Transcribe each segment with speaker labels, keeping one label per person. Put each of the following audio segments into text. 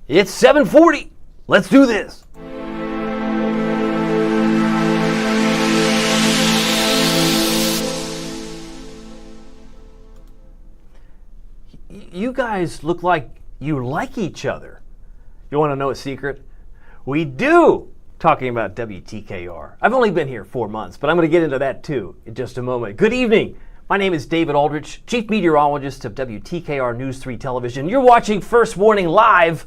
Speaker 1: It's 7:40. Let's do this. You guys look like you like each other. You want to know a secret? We do! Talking about WTKR. I've only been here 4 months, but I'm going to get into that too in just a moment. Good evening. My name is David Aldrich, Chief Meteorologist of WTKR News 3 Television. You're watching First Warning Live,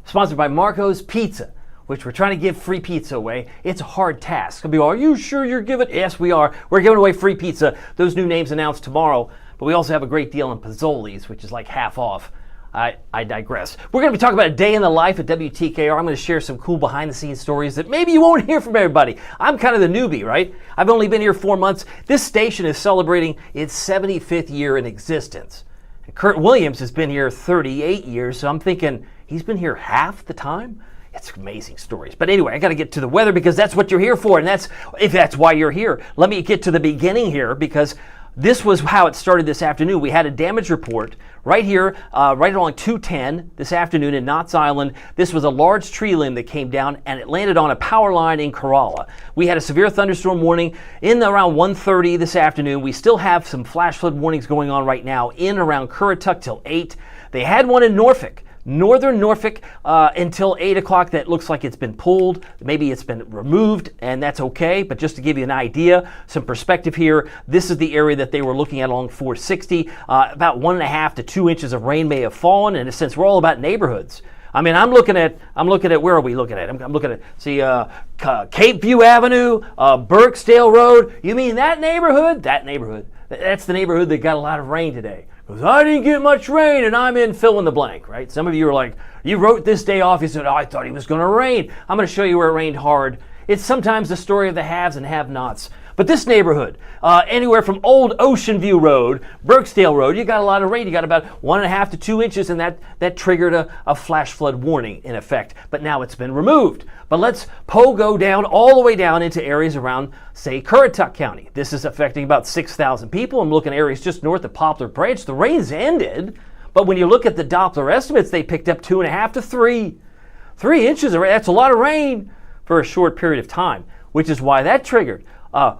Speaker 1: sponsored by Marco's Pizza, which we're trying to give free pizza away. It's a hard task. Some people are you sure you're giving? Yes, we are. We're giving away free pizza. Those new names announced tomorrow. But we also have a great deal on Pozzolis, which is like half off. I digress. We're going to be talking about a day in the life at WTKR. I'm going to share some cool behind-the-scenes stories that maybe you won't hear from everybody. I'm kind of the newbie, right? I've only been here 4 months. This station is celebrating its 75th year in existence. And Kurt Williams has been here 38 years, so I'm thinking he's been here half the time? It's amazing stories. But anyway, I got to get to the weather because that's what you're here for, and if that's why you're here. Let me get to the beginning here because this was how it started this afternoon. We had a damage report right here, right along 210 this afternoon in Knott's Island. This was a large tree limb that came down and it landed on a power line in Corolla. We had a severe thunderstorm warning in around 1:30 this afternoon. We still have some flash flood warnings going on right now in around Currituck till 8. They had one in Norfolk. Northern Norfolk until 8 o'clock. That looks like it's been pulled. Maybe it's been removed, and that's okay. But just to give you an idea, some perspective here, this is the area that they were looking at along 460. About 1.5 to 2 inches of rain may have fallen, and since we're all about neighborhoods, I mean, I'm looking at, where are we looking at? I'm looking at, Cape View Avenue, Burksdale Road. You mean that neighborhood? That neighborhood. That's the neighborhood that got a lot of rain today. Because I didn't get much rain and I'm in fill in the blank, right? Some of you are like, you wrote this day off. You said, oh, I thought it was going to rain. I'm going to show you where it rained hard. It's sometimes the story of the haves and have-nots. But this neighborhood, anywhere from Old Ocean View Road, Burksdale Road, you got a lot of rain. You got about 1.5 to 2 inches, and that triggered a flash flood warning in effect. But now it's been removed. But let's go down all the way down into areas around, say, Currituck County. This is affecting about 6,000 people. I'm looking at areas just north of Poplar Branch. The rain's ended, but when you look at the Doppler estimates, they picked up 2.5 to 3. 3 inches of rain, that's a lot of rain for a short period of time, which is why that triggered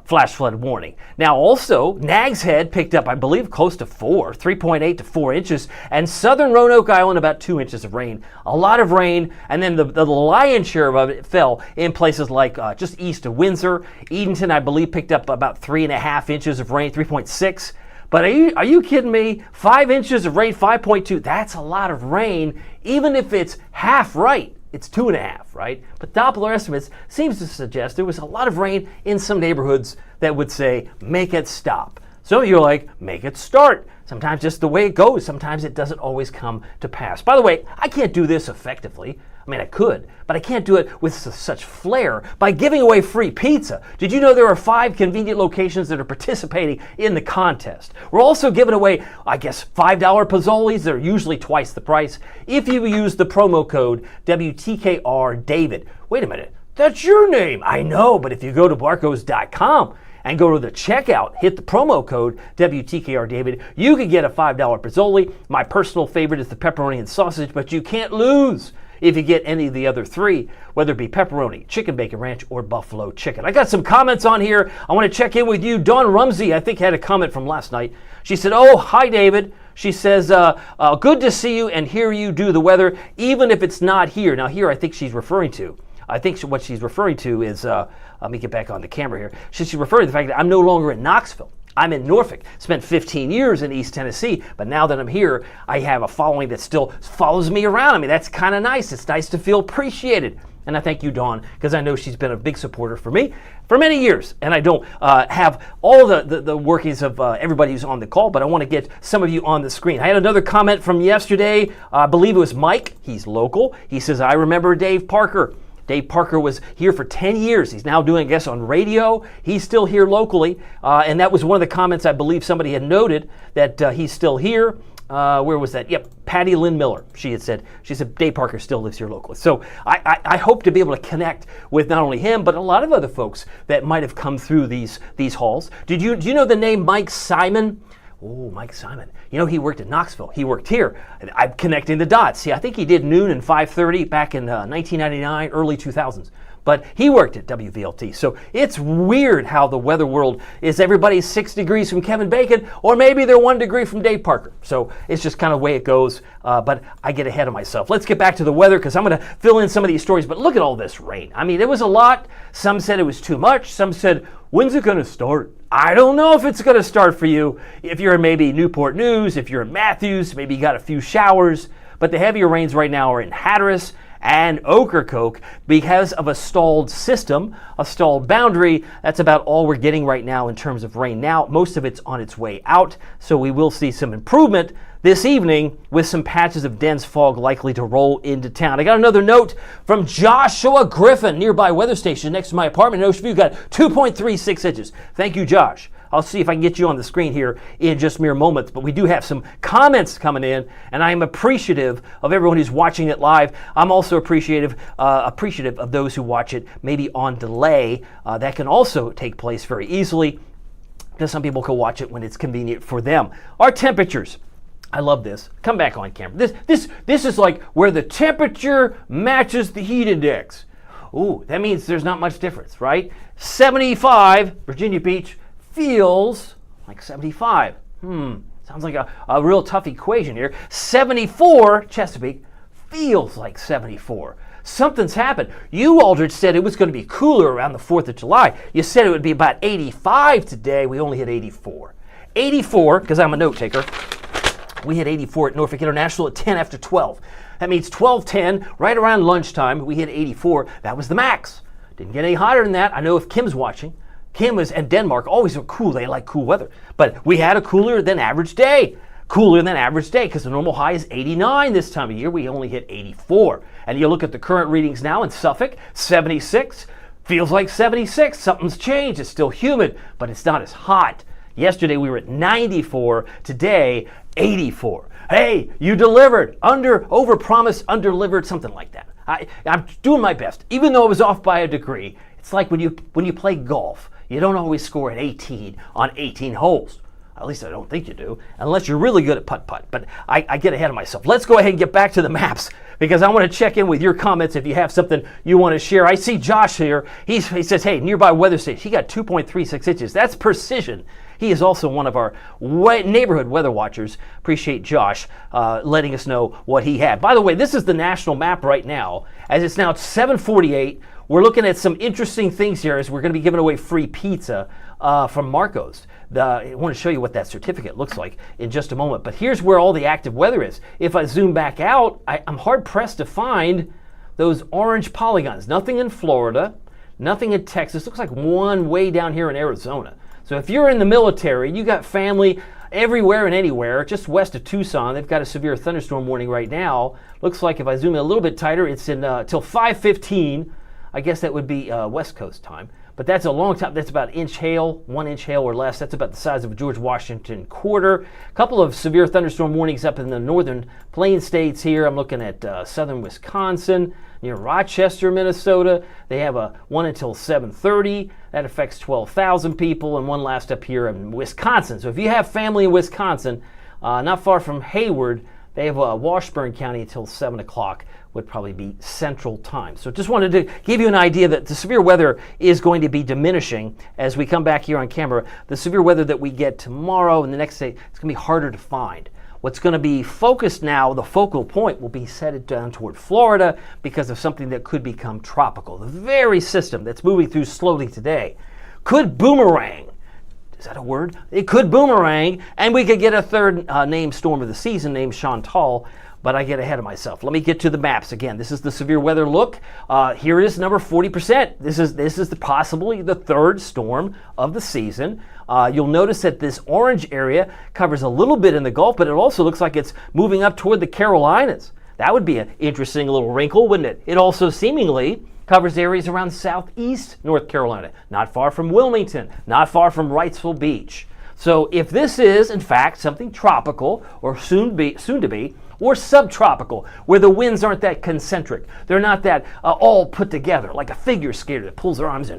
Speaker 1: flash flood warning. Now also, Nags Head picked up, I believe, close to 3.8 to 4 inches, and southern Roanoke Island about 2 inches of rain. A lot of rain, and then the lion's share of it fell in places like just east of Windsor. Edenton, I believe, picked up about 3.5 inches of rain, 3.6. But are you kidding me? 5 inches of rain, 5.2. That's a lot of rain, even if it's half right. It's 2.5, right? But Doppler estimates seems to suggest there was a lot of rain in some neighborhoods that would say, make it stop. So you're like, make it start. Sometimes just the way it goes. Sometimes it doesn't always come to pass. By the way, I can't do this effectively. I mean, I could, but I can't do it with such flair by giving away free pizza. Did you know there are 5 convenient locations that are participating in the contest? We're also giving away, I guess, $5 Pozzolis. They're usually twice the price if you use the promo code WTKR David. Wait a minute, that's your name. I know, but if you go to barcos.com and go to the checkout, hit the promo code WTKR David, you can get a $5 Pozzoli. My personal favorite is the pepperoni and sausage, but you can't lose if you get any of the other 3, whether it be pepperoni, chicken bacon ranch, or buffalo chicken. I got some comments on here. I want to check in with you. Dawn Rumsey, I think, had a comment from last night. She said, oh, hi, David. She says, good to see you and hear you do the weather, even if it's not here. Now, here I think she's referring to. I think what she's referring to is, let me get back on the camera here. She's referring to the fact that I'm no longer in Knoxville. I'm in Norfolk, spent 15 years in East Tennessee, but now that I'm here, I have a following that still follows me around. I mean, that's kind of nice. It's nice to feel appreciated. And I thank you, Dawn, because I know she's been a big supporter for me for many years. And I don't have all the workings of everybody who's on the call, but I want to get some of you on the screen. I had another comment from yesterday. I believe it was Mike. He's local. He says, I remember Dave Parker. Dave Parker was here for 10 years. He's now doing, I guess, on radio. He's still here locally. And that was one of the comments I believe somebody had noted, that he's still here. Where was that? Yep, Patty Lynn Miller. She said Dave Parker still lives here locally. So I hope to be able to connect with not only him, but a lot of other folks that might have come through these halls. Do you know the name Mike Simon? Oh, Mike Simon. You know, he worked at Knoxville. He worked here. I'm connecting the dots. See, I think he did noon and 5:30 back in 1999, early 2000s. But he worked at WVLT. So it's weird how the weather world is everybody's 6 degrees from Kevin Bacon, or maybe they're 1 degree from Dave Parker. So it's just kind of the way it goes. But I get ahead of myself. Let's get back to the weather because I'm going to fill in some of these stories. But look at all this rain. I mean, it was a lot. Some said it was too much. Some said, when's it going to start? I don't know if it's going to start for you. If you're in maybe Newport News, if you're in Matthews, maybe you got a few showers. But the heavier rains right now are in Hatteras and Ocracoke because of a stalled system, a stalled boundary. That's about all we're getting right now in terms of rain. Now, most of it's on its way out, so we will see some improvement this evening with some patches of dense fog likely to roll into town. I got another note from Joshua Griffin, nearby weather station next to my apartment in Ocean View. Got 2.36 inches. Thank you, Josh. I'll see if I can get you on the screen here in just mere moments, but we do have some comments coming in, and I am appreciative of everyone who's watching it live. I'm also appreciative of those who watch it maybe on delay. That can also take place very easily because some people can watch it when it's convenient for them. Our temperatures. I love this. Come back on camera. This is like where the temperature matches the heat index. Ooh, that means there's not much difference, right? 75, Virginia Beach, feels like 75. Sounds like a real tough equation here. 74, Chesapeake, feels like 74. Something's happened. You, Aldrich, said it was going to be cooler around the 4th of July. You said it would be about 85 today. We only hit 84. 84, because I'm a note taker. We hit 84 at Norfolk International at 10 after 12. That means 12:10, right around lunchtime, we hit 84. That was the max. Didn't get any hotter than that. I know if Kim's watching. Kim and Denmark always are cool. They like cool weather. But we had a cooler than average day. Cooler than average day because the normal high is 89 this time of year. We only hit 84. And you look at the current readings now in Suffolk, 76. Feels like 76. Something's changed. It's still humid, but it's not as hot. Yesterday we were at 94. Today, 84. Hey, you delivered. Overpromised, underdelivered, something like that. I'm doing my best. Even though I was off by a degree, it's like when you play golf. You don't always score at 18 on 18 holes. At least I don't think you do, unless you're really good at putt-putt. But I get ahead of myself. Let's go ahead and get back to the maps because I want to check in with your comments if you have something you want to share. I see Josh here. He says, hey, nearby weather station. He got 2.36 inches. That's precision. He is also one of our neighborhood weather watchers. Appreciate Josh letting us know what he had. By the way, this is the national map right now. As it's now 7:48. We're looking at some interesting things here as we're going to be giving away free pizza from Marco's. I want to show you what that certificate looks like in just a moment. But here's where all the active weather is. If I zoom back out, I'm hard-pressed to find those orange polygons. Nothing in Florida, nothing in Texas. Looks like one way down here in Arizona. So if you're in the military, you got family everywhere and anywhere, just west of Tucson. They've got a severe thunderstorm warning right now. Looks like if I zoom in a little bit tighter, it's in till 5:15. I guess that would be West Coast time. But that's a long time. That's about 1 inch hail or less. That's about the size of a George Washington quarter. A couple of severe thunderstorm warnings up in the northern plain states here. I'm looking at southern Wisconsin, near Rochester, Minnesota. They have one until 7:30. That affects 12,000 people. And one last up here in Wisconsin. So if you have family in Wisconsin, not far from Hayward, they have Washburn County until 7 o'clock. Would probably be central time. So just wanted to give you an idea that the severe weather is going to be diminishing as we come back here on camera. The severe weather that we get tomorrow and the next day, it's going to be harder to find. What's going to be focused now, the focal point will be set down toward Florida because of something that could become tropical. The very system that's moving through slowly today could boomerang. Is that a word? It could boomerang, and we could get a third named storm of the season named Chantal. But I get ahead of myself. Let me get to the maps again. This is the severe weather look. Here it is, number 40%. This is possibly the third storm of the season. You'll notice that this orange area covers a little bit in the Gulf, but it also looks like it's moving up toward the Carolinas. That would be an interesting little wrinkle, wouldn't it? It also seemingly covers areas around southeast North Carolina, not far from Wilmington, not far from Wrightsville Beach. So if this is, in fact, something tropical or soon to be, or subtropical, where the winds aren't that concentric. They're not that all put together, like a figure skater that pulls their arms in.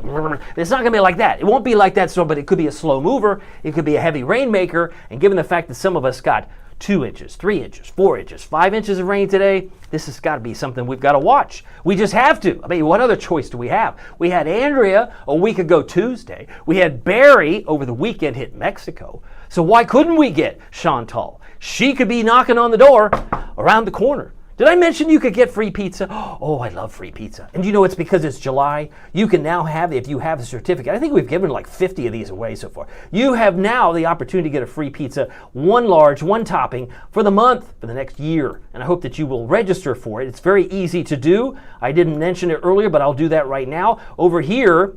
Speaker 1: It's not going to be like that. It won't be like that, but it could be a slow mover. It could be a heavy rainmaker. And given the fact that some of us got 2 inches, 3 inches, 4 inches, 5 inches of rain today, this has got to be something we've got to watch. We just have to. I mean, what other choice do we have? We had Andrea a week ago Tuesday. We had Barry over the weekend hit Mexico. So why couldn't we get Chantal? She could be knocking on the door around the corner. Did I mention you could get free pizza? Oh, I love free pizza. And you know it's because it's July. You can now have, if you have a certificate, I think we've given like 50 of these away so far. You have now the opportunity to get a free pizza, 1 large, 1 topping for the month, for the next year. And I hope that you will register for it. It's very easy to do. I didn't mention it earlier, but I'll do that right now. Over here,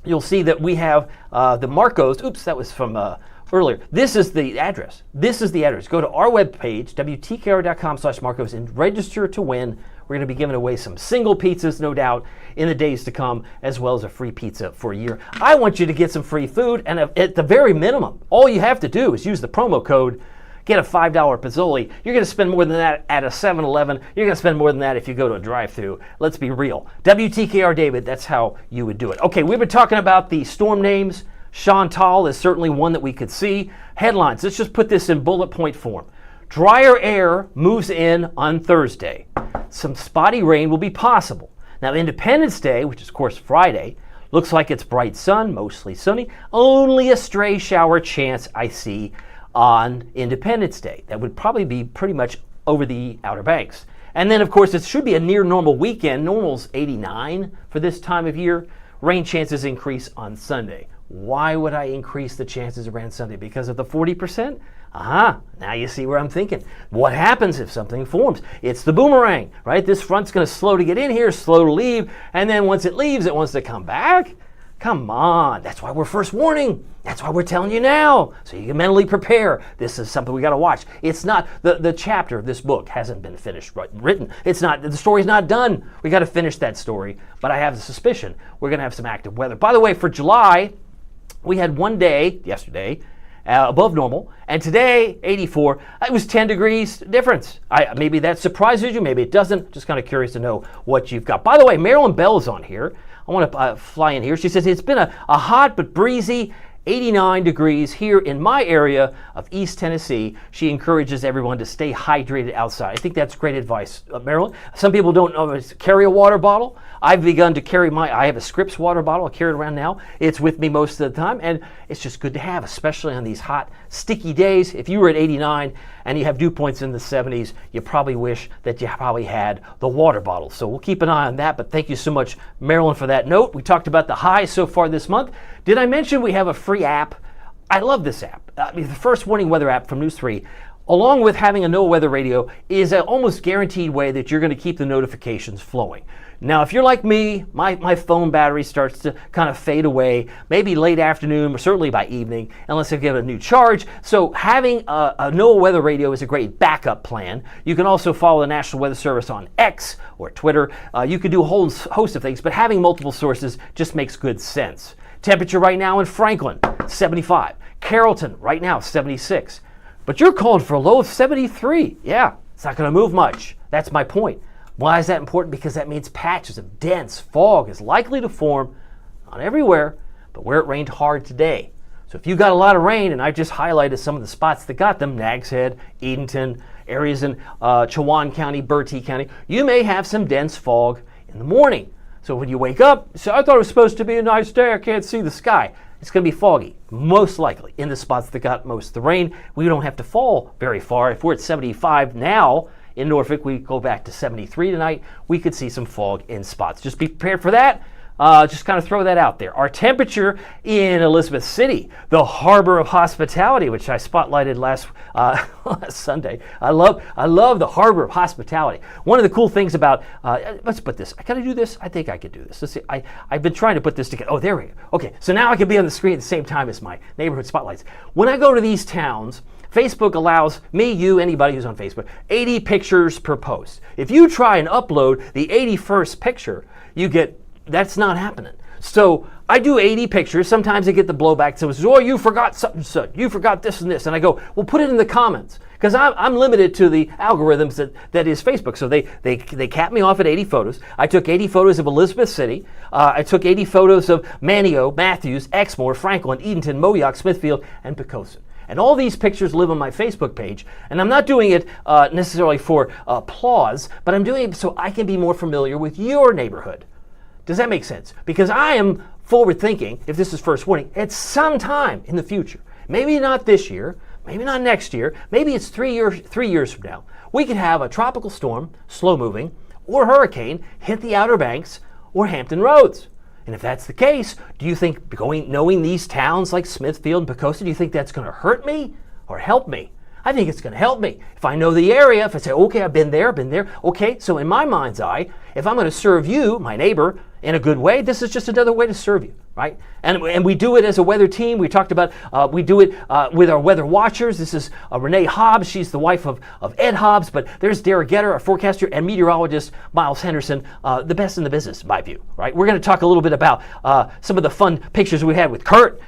Speaker 1: you'll see that we have the Marcos. Oops, that was from earlier. This is the address. Go to our webpage, WTKR.com/Marcos, and register to win. We're going to be giving away some single pizzas, no doubt, in the days to come, as well as a free pizza for a year. I want you to get some free food, and at the very minimum, all you have to do is use the promo code, get a $5 Pizzoli. You're going to spend more than that at a 7-Eleven. You're going to spend more than that if you go to a drive-thru. Let's be real. WTKR David, that's how you would do it. Okay, we've been talking about the storm names. Chantal is certainly one that we could see. Headlines, let's just put this in bullet point form. Drier air moves in on Thursday. Some spotty rain will be possible. Now, Independence Day, which is, of course, Friday, looks like it's bright sun, mostly sunny. Only a stray shower chance I see on Independence Day. That would probably be pretty much over the Outer Banks. And then, of course, it should be a near normal weekend. Normal's 89 for this time of year. Rain chances increase on Sunday. Why would I increase the chances around Sunday? Because of the 40%? Now you see where I'm thinking. What happens if something forms? It's the boomerang, right? This front's going to slow to get in here, slow to leave, and then once it leaves, it wants to come back. Come on. That's why we're first warning. That's why we're telling you now, so you can mentally prepare. This is something we got to watch. It's not, the chapter of this book hasn't been finished, written. It's not, the story's not done. We got to finish that story, but I have a suspicion we're going to have some active weather. By the way, for July, we had one day, yesterday, above normal, and today, 84. It was 10 degrees difference. Maybe that surprises you, maybe it doesn't. Just kind of curious to know what you've got. By the way, Marilyn Bell is on here. I want to fly in here. She says, it's been a hot but breezy 89 degrees here in my area of East Tennessee. She encourages everyone to stay hydrated outside. I think that's great advice, Marilyn. Some people don't know carry a water bottle. I've begun to carry I have a Scripps water bottle. I carry it around now. It's with me most of the time, and it's just good to have, especially on these hot, sticky days. If you were at 89 and you have dew points in the 70s, you probably wish that you probably had the water bottle. So we'll keep an eye on that, but thank you so much, Marilyn, for that note. We talked about the highs so far this month. Did I mention we have a free app? I love this app. The first warning weather app from News 3, along with having a NOAA weather radio, is an almost guaranteed way that you're going to keep the notifications flowing. Now, if you're like me, my phone battery starts to kind of fade away, maybe late afternoon, or certainly by evening, unless I give it a new charge. So having a NOAA weather radio is a great backup plan. You can also follow the National Weather Service on X or Twitter. You can do a whole host of things, but having multiple sources just makes good sense. Temperature right now in Franklin, 75. Carrollton right now, 76. But you're calling for a low of 73. Yeah, it's not going to move much. That's my point. Why is that important? Because that means patches of dense fog is likely to form, not everywhere, but where it rained hard today. So if you got a lot of rain, and I just highlighted some of the spots that got them, Nags Head, Edenton, areas in Chowan County, Bertie County, you may have some dense fog in the morning. So when you wake up, you say, I thought it was supposed to be a nice day, I can't see the sky. It's going to be foggy, most likely, in the spots that got most of the rain. We don't have to fall very far. If we're at 75 now, in Norfolk, we go back to 73 tonight. We could see some fog in spots. Just be prepared for that. Just kind of throw that out there. Our temperature in Elizabeth City, the harbor of hospitality, which I spotlighted last Sunday. I love the harbor of hospitality. One of the cool things about, let's put this. I got to do this. I think I could do this. Let's see. I've been trying to put this together. Oh, there we go. Okay, so now I can be on the screen at the same time as my neighborhood spotlights. When I go to these towns, Facebook allows me, you, anybody who's on Facebook, 80 pictures per post. If you try and upload the 81st picture, you get, that's not happening. So I do 80 pictures. Sometimes I get the blowback. So says, oh, you forgot such and such. You forgot this and this. And I go, well, put it in the comments. Because I'm limited to the algorithms that is Facebook. So they cap me off at 80 photos. I took 80 photos of Elizabeth City. I took 80 photos of Manteo, Matthews, Exmoor, Franklin, Edenton, Moyock, Smithfield, and Poquoson. And all these pictures live on my Facebook page. And I'm not doing it necessarily for applause, but I'm doing it so I can be more familiar with your neighborhood. Does that make sense? Because I am forward thinking, if this is first warning, at some time in the future, maybe not this year, maybe not next year, maybe it's 3 years from now, we could have a tropical storm, slow moving, or hurricane hit the Outer Banks or Hampton Roads. And if that's the case, do you think knowing these towns like Smithfield and Poquoson, do you think that's going to hurt me or help me? I think it's going to help me. If I know the area, if I say, okay, I've been there. Okay, so in my mind's eye, if I'm going to serve you, my neighbor, in a good way, this is just another way to serve you, right? And we do it as a weather team. We talked about, we do it with our weather watchers. This is Renee Hobbs. She's the wife of Ed Hobbs, but there's Derek Getter, our forecaster, and meteorologist Miles Henderson, the best in the business, in my view, right? We're going to talk a little bit about some of the fun pictures we had with Kurt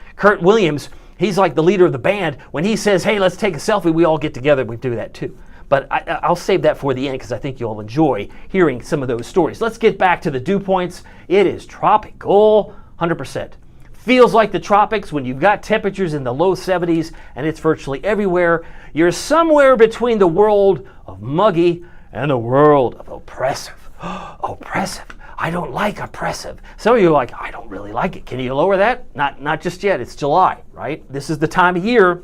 Speaker 1: Williams. He's like the leader of the band. When he says, hey, let's take a selfie, we all get together. We do that too. But I'll save that for the end because I think you'll enjoy hearing some of those stories. Let's get back to the dew points. It is tropical, 100%. Feels like the tropics when you've got temperatures in the low 70s and it's virtually everywhere. You're somewhere between the world of muggy and the world of oppressive. Oppressive. I don't like oppressive. Some of you are like, I don't really like it. Can you lower that? Not just yet. It's July, right? This is the time of year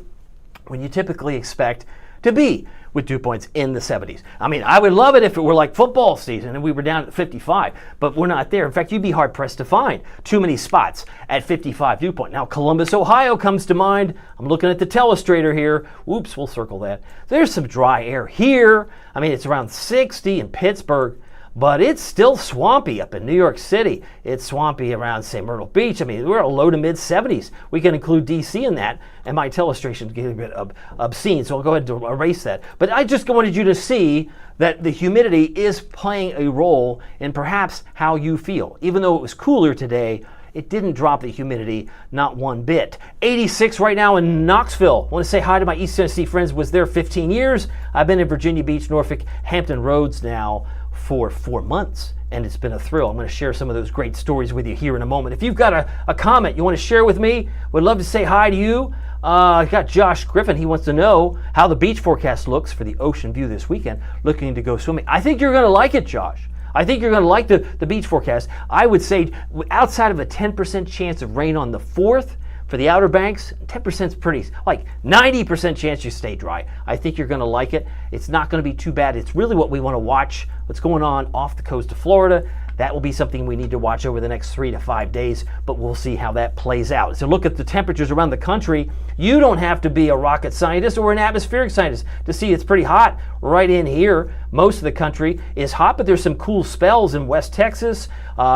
Speaker 1: when you typically expect to be with dew points in the 70s. I mean, I would love it if it were like football season and we were down at 55, but we're not there. In fact, you'd be hard pressed to find too many spots at 55 dew point. Now, Columbus, Ohio comes to mind. I'm looking at the telestrator here. Oops, we'll circle that. There's some dry air here. I mean, it's around 60 in Pittsburgh. But it's still swampy up in New York City. It's swampy around, say, Myrtle Beach. I mean, we're a low to mid 70s. We can include DC in that, and my illustration is getting a bit obscene, so I'll go ahead and erase that. But I just wanted you to see that the humidity is playing a role in perhaps how you feel. Even though it was cooler today, it didn't drop the humidity, not one bit. 86 right now in Knoxville. I want to say hi to my East Tennessee friends. Was there 15 years. I've been in Virginia Beach, Norfolk, Hampton Roads now for 4 months, and it's been a thrill. I'm going to share some of those great stories with you here in a moment. If you've got a comment you want to share with me, would love to say hi to you. I got Josh Griffin. He wants to know how the beach forecast looks for the ocean view this weekend, looking to go swimming. I think you're going to like it, Josh. I think you're going to like the beach forecast. I would say outside of a 10% chance of rain on the 4th, for the Outer Banks, 10% is pretty, like 90% chance you stay dry. I think you're going to like it. It's not going to be too bad. It's really what we want to watch, what's going on off the coast of Florida. That will be something we need to watch over the next 3 to 5 days, but we'll see how that plays out. So look at the temperatures around the country. You don't have to be a rocket scientist or an atmospheric scientist to see it's pretty hot right in here. Most of the country is hot, but there's some cool spells in West Texas,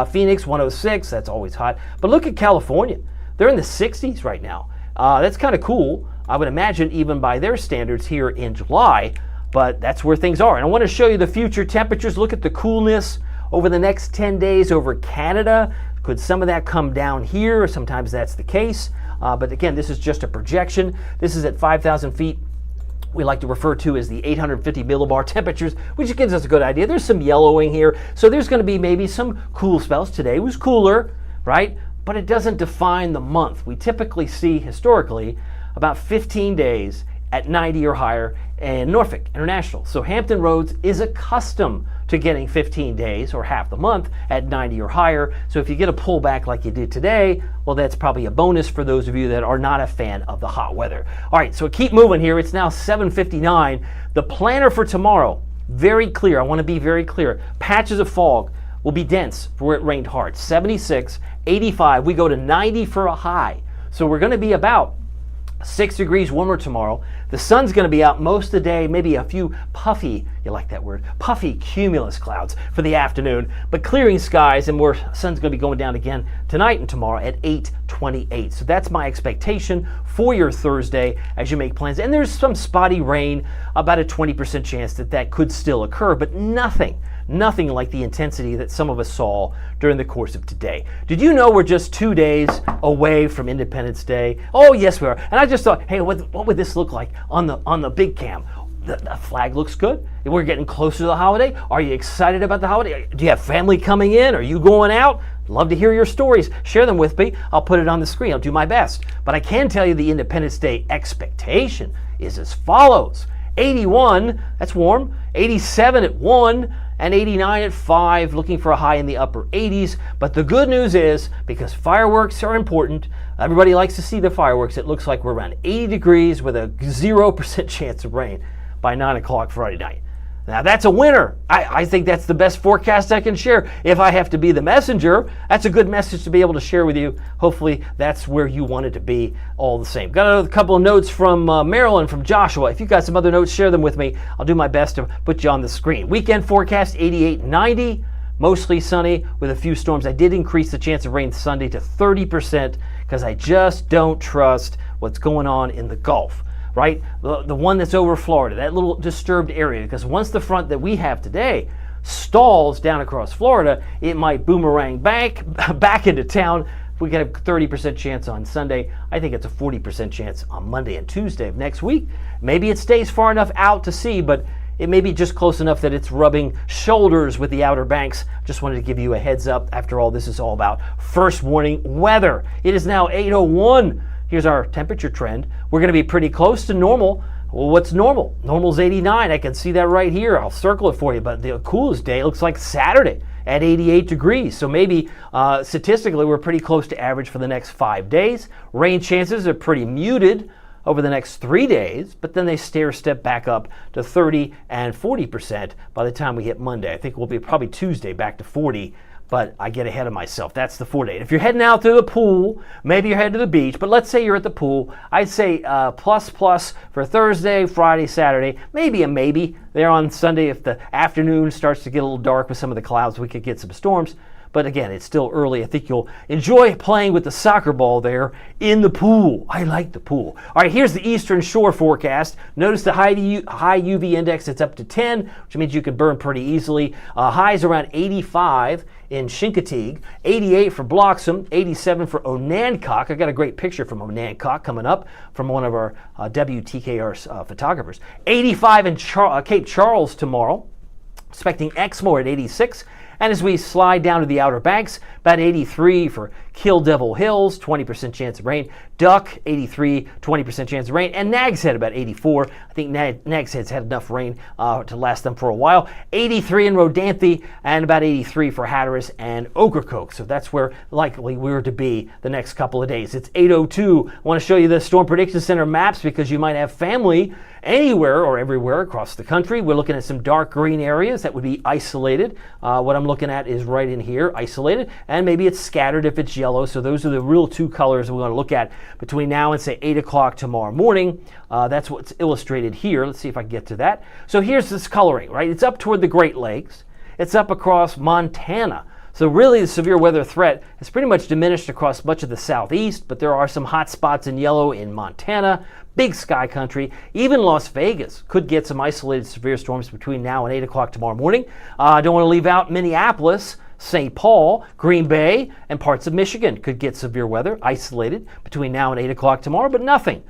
Speaker 1: Phoenix 106, that's always hot. But look at California. They're in the 60s right now. That's kind of cool. I would imagine even by their standards here in July, but that's where things are. And I want to show you the future temperatures. Look at the coolness over the next 10 days over Canada. Could some of that come down here? Sometimes that's the case. But again, this is just a projection. This is at 5,000 feet. We like to refer to as the 850 millibar temperatures, which gives us a good idea. There's some yellowing here. So there's going to be maybe some cool spells. Today was cooler, right? But it doesn't define the month. We typically see historically about 15 days at 90 or higher in Norfolk International. So Hampton Roads is accustomed to getting 15 days or half the month at 90 or higher. So if you get a pullback like you did today, well, that's probably a bonus for those of you that are not a fan of the hot weather. All right, so keep moving here. It's now 7:59. The planner for tomorrow, very clear. I want to be very clear. Patches of fog will be dense for where it rained hard. 76, 85, we go to 90 for a high. So we're going to be about 6 degrees warmer tomorrow. The sun's going to be out most of the day, maybe a few puffy, you like that word, puffy cumulus clouds for the afternoon, but clearing skies, and more sun's going to be going down again tonight and tomorrow at 8 28. So that's my expectation for your Thursday as you make plans. And there's some spotty rain, about a 20% chance that could still occur, but nothing like the intensity that some of us saw during the course of today. Did you know we're just 2 days away from Independence Day? Oh, yes, we are. And I just thought, hey, what would this look like on the big cam? The flag looks good. We're getting closer to the holiday. Are you excited about the holiday? Do you have family coming in? Are you going out? Love to hear your stories. Share them with me. I'll put it on the screen. I'll do my best. But I can tell you the Independence Day expectation is as follows. 81, that's warm. 87 at 1. And 89 at 5, looking for a high in the upper 80s. But the good news is, because fireworks are important, everybody likes to see the fireworks, it looks like we're around 80 degrees with a 0% chance of rain by 9 o'clock Friday night. Now that's a winner. I think that's the best forecast I can share. If I have to be the messenger, that's a good message to be able to share with you. Hopefully that's where you want it to be all the same. Got a couple of notes from Maryland, from Joshua. If you've got some other notes, share them with me. I'll do my best to put you on the screen. Weekend forecast 88, 90. Mostly sunny with a few storms. I did increase the chance of rain Sunday to 30% because I just don't trust what's going on in the Gulf. Right? The one that's over Florida, that little disturbed area, because once the front that we have today stalls down across Florida, it might boomerang back into town. We could have 30% chance on Sunday. I think it's a 40% chance on Monday and Tuesday of next week. Maybe it stays far enough out to sea, but it may be just close enough that it's rubbing shoulders with the Outer Banks. Just wanted to give you a heads up. After all, this is all about first warning weather. It is now 8:01. Here's our temperature trend. We're going to be pretty close to normal. Well, what's normal? Normal's 89. I can see that right here. I'll circle it for you. But the coolest day looks like Saturday at 88 degrees. So maybe statistically we're pretty close to average for the next 5 days. Rain chances are pretty muted over the next 3 days, but then they stair-step back up to 30 and 40% by the time we hit Monday. I think we'll be probably Tuesday back to 40. But I get ahead of myself. That's the 4 day. If you're heading out to the pool, maybe you're heading to the beach, but let's say you're at the pool, I'd say plus for Thursday, Friday, Saturday, maybe a maybe there on Sunday. If the afternoon starts to get a little dark with some of the clouds, we could get some storms. But again, it's still early. I think you'll enjoy playing with the soccer ball there in the pool. I like the pool. All right, here's the Eastern Shore forecast. Notice the high UV index, it's up to 10, which means you can burn pretty easily. Highs around 85 in Chincoteague, 88 for Bloxham, 87 for Onancock. I got a great picture from Onancock coming up from one of our WTKR photographers. 85 in Cape Charles tomorrow. Expecting Exmoor at 86. And as we slide down to the Outer Banks, about 83 for Kill Devil Hills, 20% chance of rain. Duck, 83, 20% chance of rain. And Nag's Head, about 84. I think Nag's Head's had enough rain to last them for a while. 83 in Rodanthe, and about 83 for Hatteras and Ocracoke. So that's where likely we're to be the next couple of days. It's 8:02. I want to show you the Storm Prediction Center maps because you might have family anywhere or everywhere across the country. We're looking at some dark green areas that would be isolated. What I'm looking at is right in here, isolated, and maybe it's scattered if it's yellow. So those are the real two colors we want to look at between now and say 8 o'clock tomorrow morning. That's what's illustrated here. Let's see if I can get to that. So here's this coloring, right? It's up toward the Great Lakes. It's up across Montana. So really the severe weather threat has pretty much diminished across much of the southeast, but there are some hot spots in yellow in Montana, big sky country. Even Las Vegas could get some isolated severe storms between now and 8 o'clock tomorrow morning. I don't want to leave out Minneapolis, St. Paul, Green Bay, and parts of Michigan could get severe weather isolated between now and 8 o'clock tomorrow, but nothing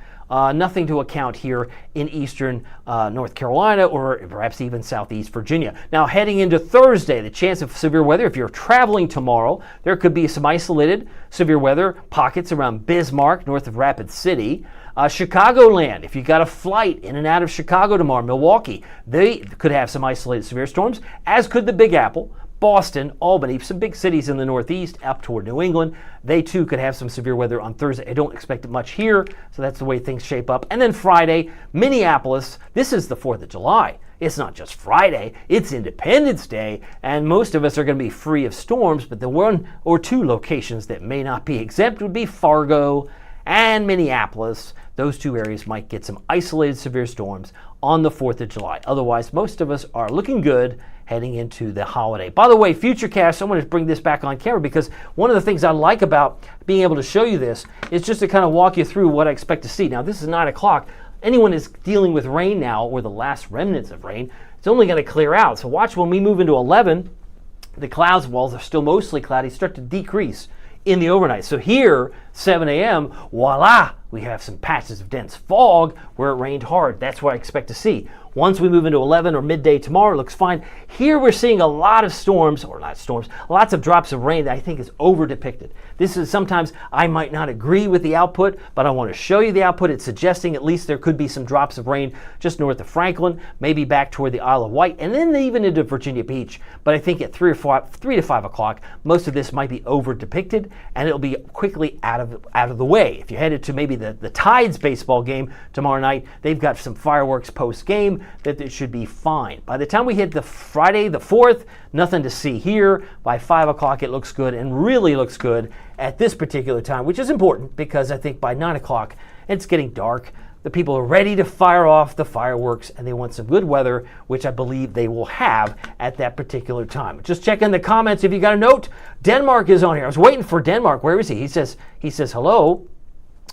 Speaker 1: to account here in eastern North Carolina or perhaps even southeast Virginia. Now heading into Thursday, the chance of severe weather, if you're traveling tomorrow, there could be some isolated severe weather pockets around Bismarck, north of Rapid City. Chicagoland, if you got a flight in and out of Chicago tomorrow, Milwaukee, they could have some isolated severe storms, as could the Big Apple. Boston, Albany, some big cities in the Northeast up toward New England. They too could have some severe weather on Thursday. I don't expect it much here, so that's the way things shape up. And then Friday, Minneapolis. This is the 4th of July. It's not just Friday, it's Independence Day, and most of us are going to be free of storms, but the one or two locations that may not be exempt would be Fargo and Minneapolis. Those two areas might get some isolated severe storms on the 4th of July. Otherwise, most of us are looking good
Speaker 2: heading into the holiday. By the way, Futurecast, I want to bring this back on camera because one of the things I like about being able to show you this is just to kind of walk you through what I expect to see. Now, this is 9 o'clock. Anyone is dealing with rain now, or the last remnants of rain, it's only going to clear out. So watch when we move into 11, the clouds walls are still mostly cloudy, start to decrease in the overnight. So here, 7 a.m., voila, we have some patches of dense fog where it rained hard. That's what I expect to see. Once we move into 11 or midday tomorrow, it looks fine. Here we're seeing a lot of storms, or not storms, lots of drops of rain that I think is over depicted. This is sometimes I might not agree with the output, but I want to show you the output. It's suggesting at least there could be some drops of rain just north of Franklin, maybe back toward the Isle of Wight, and then even into Virginia Beach. But I think at 3 to 5 o'clock, most of this might be over depicted, and it'll be quickly out of the way. If you headed to maybe the Tides baseball game tomorrow night, they've got some fireworks post-game that it should be fine. By the time we hit the Friday, the 4th, nothing to see here. By 5 o'clock, it looks good, and really looks good at this particular time, which is important because I think by 9 o'clock, it's getting dark. The people are ready to fire off the fireworks, and they want some good weather, which I believe they will have at that particular time. Just check in the comments if you got a note. Denmark is on here. I was waiting for Denmark. Where is he? He says hello.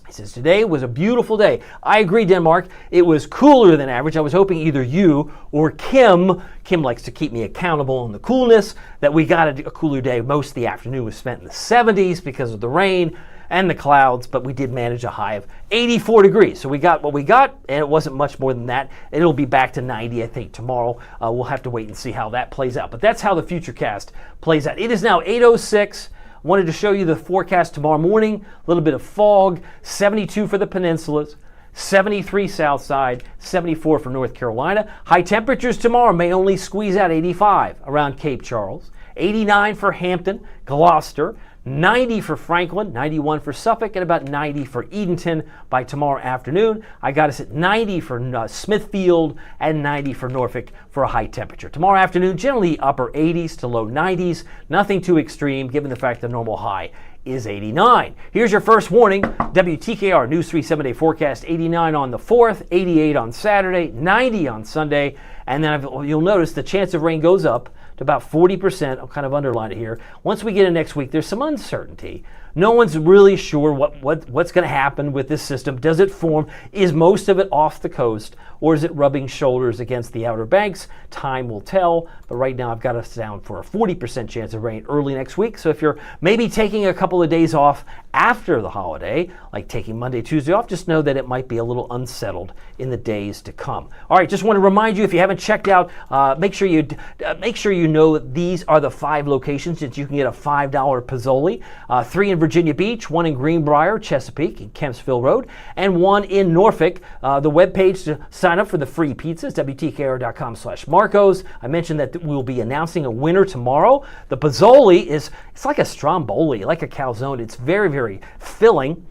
Speaker 2: He says, today was a beautiful day. I agree, Denmark. It was cooler than average. I was hoping either you or Kim likes to keep me accountable on the coolness, that we got a cooler day. Most of the afternoon was spent in the 70s because of the rain and the clouds, but we did manage a high of 84 degrees. So we got what we got, and it wasn't much more than that. It'll be back to 90, I think, tomorrow. We'll have to wait and see how that plays out. But that's how the Futurecast plays out. It is now 8:06. Wanted to show you the forecast tomorrow morning. A little bit of fog, 72 for the peninsulas, 73 south side, 74 for North Carolina. High temperatures tomorrow may only squeeze out 85 around Cape Charles, 89 for Hampton, Gloucester, 90 for Franklin, 91 for Suffolk, and about 90 for Edenton by tomorrow afternoon. I got us at 90 for Smithfield and 90 for Norfolk for a high temperature. Tomorrow afternoon, generally upper 80s to low 90s. Nothing too extreme given the fact the normal high is 89. Here's your first warning. WTKR News 3 7-day forecast, 89 on the 4th, 88 on Saturday, 90 on Sunday, and then you'll notice the chance of rain goes up to about 40%. I'll kind of underline it here. Once we get in next week, there's some uncertainty. No one's really sure what's going to happen with this system. Does it form? Is most of it off the coast, or is it rubbing shoulders against the Outer Banks? Time will tell, but right now I've got us down for a 40% chance of rain early next week. So if you're maybe taking a couple of days off after the holiday, like taking Monday, Tuesday off, just know that it might be a little unsettled in the days to come. All right, just want to remind you, if you haven't checked out, make sure you know these are the 5 locations that you can get a $5 Pozzoli, 3 in Virginia Beach, 1 in Greenbrier, Chesapeake, and Kempsville Road, and 1 in Norfolk. The webpage to sign up for the free pizzas, WTKR.com/Marcos. I mentioned that we'll be announcing a winner tomorrow. The Pozzoli it's like a stromboli, like a calzone. It's very, very filling.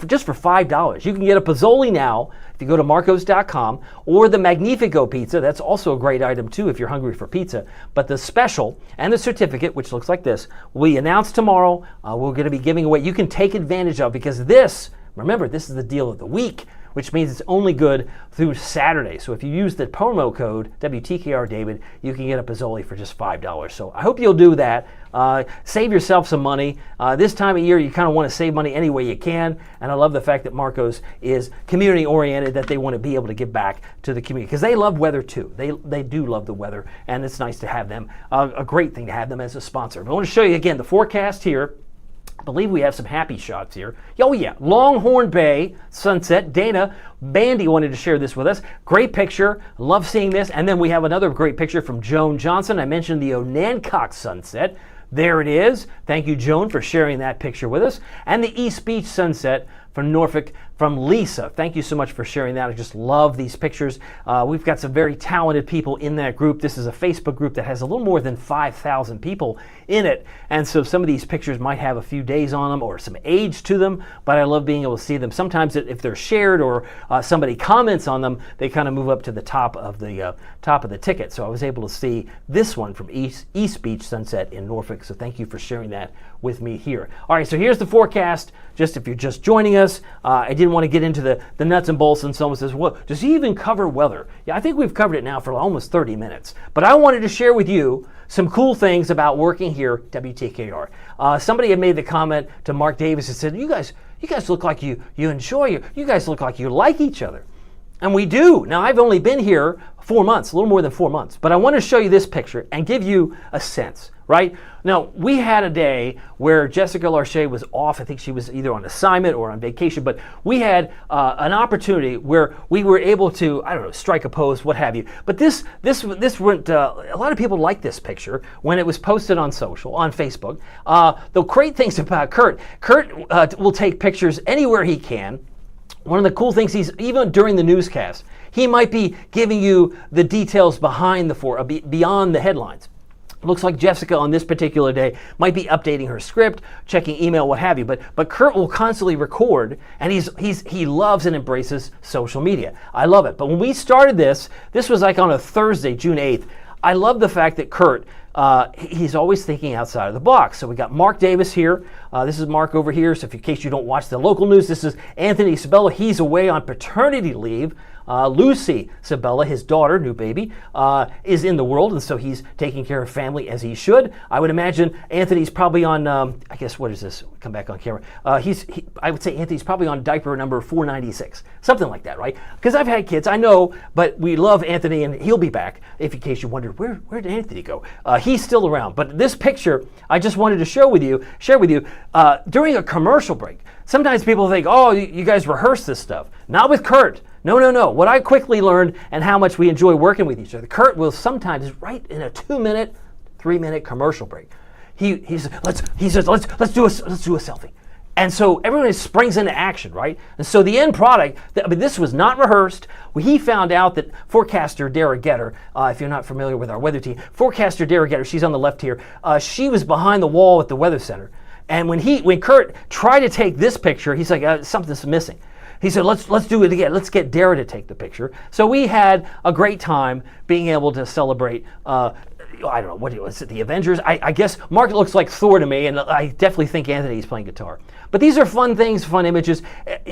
Speaker 2: Just for $5. You can get a Pozzoli now if you go to Marcos.com, or the Magnifico pizza. That's also a great item too if you're hungry for pizza. But the special and the certificate, which looks like this, will be announced tomorrow. We're going to be giving away. You can take advantage of, because remember, this is the deal of the week, which means it's only good through Saturday. So if you use the promo code WTKRDavid, you can get a Pozzoli for just $5. So I hope you'll do that. Save yourself some money. This time of year, you kind of want to save money any way you can. And I love the fact that Marcos is community oriented, that they want to be able to give back to the community, because they love weather too. They do love the weather, and it's nice to have them, a great thing to have them as a sponsor. I want to show you again the forecast here. I believe we have some happy shots here. Oh yeah, Longhorn Bay sunset. Dana Bandy wanted to share this with us. Great picture. Love seeing this. And then we have another great picture from Joan Johnson. I mentioned the Onancock sunset. There it is. Thank you, Joan, for sharing that picture with us. And the East Beach sunset from Norfolk from Lisa. Thank you so much for sharing that. I just love these pictures. We've got some very talented people in that group. This is a Facebook group that has a little more than 5,000 people in it. And so some of these pictures might have a few days on them or some age to them, but I love being able to see them. Sometimes if they're shared or somebody comments on them, they kind of move up to the top of the ticket. So I was able to see this one from East Beach sunset in Norfolk. So thank you for sharing that with me here. All right, so here's the forecast. Just if you're just joining us, I didn't want to get into the nuts and bolts, and someone says, well, does he even cover weather? Yeah, I think we've covered it now for almost 30 minutes. But I wanted to share with you some cool things about working here at WTKR. Somebody had made the comment to Mark Davis and said, you guys look like you enjoy, you guys look like you like each other. And we do. Now, I've only been here 4 months, a little more than 4 months, but I want to show you this picture and give you a sense, right? Now, we had a day where Jessica Larche was off. I think she was either on assignment or on vacation, but we had an opportunity where we were able to, I don't know, strike a pose, what have you. But this went, a lot of people liked this picture when it was posted on social, on Facebook. The great things about Kurt will take pictures anywhere he can. One of the cool things, even during the newscast, he might be giving you the details beyond the headlines. Looks like Jessica on this particular day might be updating her script, checking email, what have you. But Kurt will constantly record, and he loves and embraces social media. I love it. But when we started this was like on a Thursday, June 8th. I love the fact that Kurt, he's always thinking outside of the box. So we got Mark Davis here. This is Mark over here. So in case you don't watch the local news, this is Anthony Sabella. He's away on paternity leave. Lucy Sabella, his daughter, new baby, is in the world, and so he's taking care of family as he should. I would imagine Anthony's probably on, I guess, what is this? Come back on camera. I would say Anthony's probably on diaper number 496, something like that, right? Because I've had kids, I know, but we love Anthony, and he'll be back. If in case you wondered, where did Anthony go? He's still around. But this picture, I just wanted to share with you, during a commercial break. Sometimes people think, oh, you guys rehearse this stuff. Not with Kurt. No. What I quickly learned and how much we enjoy working with each other, Kurt will sometimes, right in a 2-minute, 3-minute commercial break, he says, let's do a selfie. And so everyone springs into action, right? And so the end product, this was not rehearsed. He found out that forecaster Dara Getter, if you're not familiar with our weather team, forecaster Dara Getter, she's on the left here, she was behind the wall at the Weather Center. And when Kurt tried to take this picture, he's like, something's missing. He said, let's do it again. Let's get Dara to take the picture. So we had a great time being able to celebrate, I don't know, what was it, the Avengers? I guess Mark looks like Thor to me, and I definitely think Anthony's playing guitar. But these are fun things, fun images.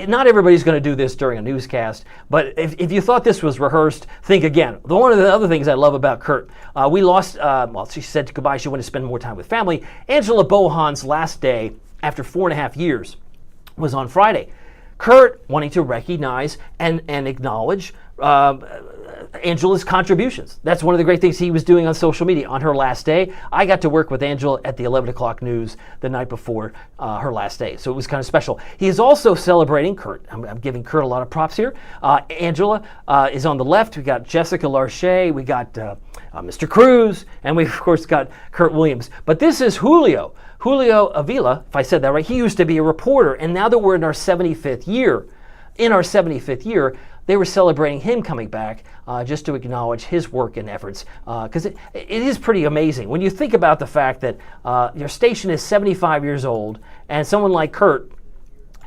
Speaker 2: Not everybody's going to do this during a newscast, but if you thought this was rehearsed, think again. One of the other things I love about Kurt, we lost, she said goodbye, she wanted to spend more time with family. Angela Bohan's last day, after 4.5 years, was on Friday. Kurt wanting to recognize and acknowledge Angela's contributions. That's one of the great things he was doing on social media. On her last day, I got to work with Angela at the 11 o'clock news the night before her last day, so it was kind of special. He is also celebrating Kurt. I'm giving Kurt a lot of props here. Angela is on the left. We got Jessica Larche. We got Mr. Cruz, and we of course got Kurt Williams. But this is Julio Avila, if I said that right. He used to be a reporter, and now that we're in our 75th year, they were celebrating him coming back just to acknowledge his work and efforts, because it is pretty amazing when you think about the fact that your station is 75 years old, and someone like Kurt,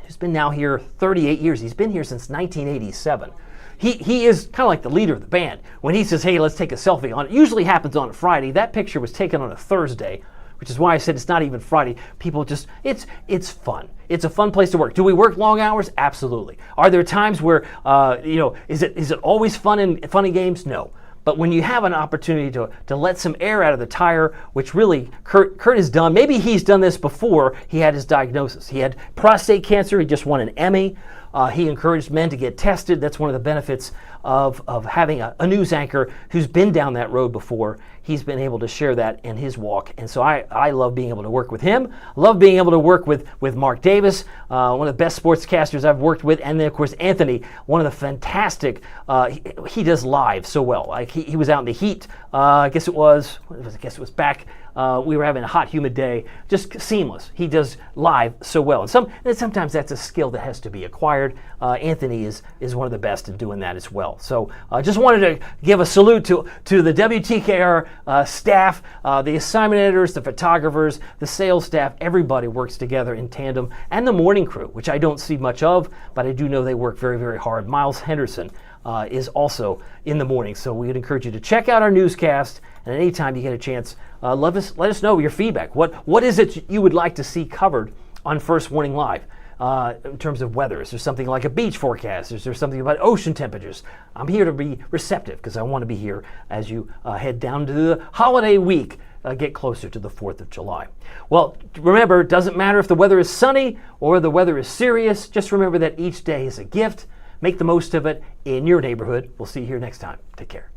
Speaker 2: who's been now here 38 years, he's been here since 1987. He is kind of like the leader of the band. When he says, hey, let's take a selfie on it, usually happens on a Friday. That picture was taken on a Thursday, which is why I said it's not even Friday. People just, it's fun. It's a fun place to work. Do we work long hours? Absolutely. Are there times where, is it always fun and games? No. But when you have an opportunity to let some air out of the tire, which really Kurt has done, maybe he's done this before he had his diagnosis. He had prostate cancer. He just won an Emmy. He encouraged men to get tested. That's one of the benefits of having a news anchor who's been down that road before. He's been able to share that in his walk. And so I love being able to work with him. Love being able to work with Mark Davis, one of the best sportscasters I've worked with. And then, of course, Anthony, one of the fantastic, he does live so well. Like he was out in the heat. I guess it was back. We were having a hot, humid day, just seamless. He does live so well. And sometimes that's a skill that has to be acquired. Anthony is one of the best in doing that as well. So I just wanted to give a salute to the WTKR staff, the assignment editors, the photographers, the sales staff. Everybody works together in tandem. And the morning crew, which I don't see much of, but I do know they work very, very hard. Miles Henderson is also in the morning. So we would encourage you to check out our newscast And anytime you get a chance, let us know your feedback. What is it you would like to see covered on First Warning Live? In terms of weather, is there something like a beach forecast? Is there something about ocean temperatures? I'm here to be receptive because I want to be here as you head down to the holiday week, get closer to the 4th of July. Well, remember, it doesn't matter if the weather is sunny or the weather is serious. Just remember that each day is a gift. Make the most of it in your neighborhood. We'll see you here next time. Take care.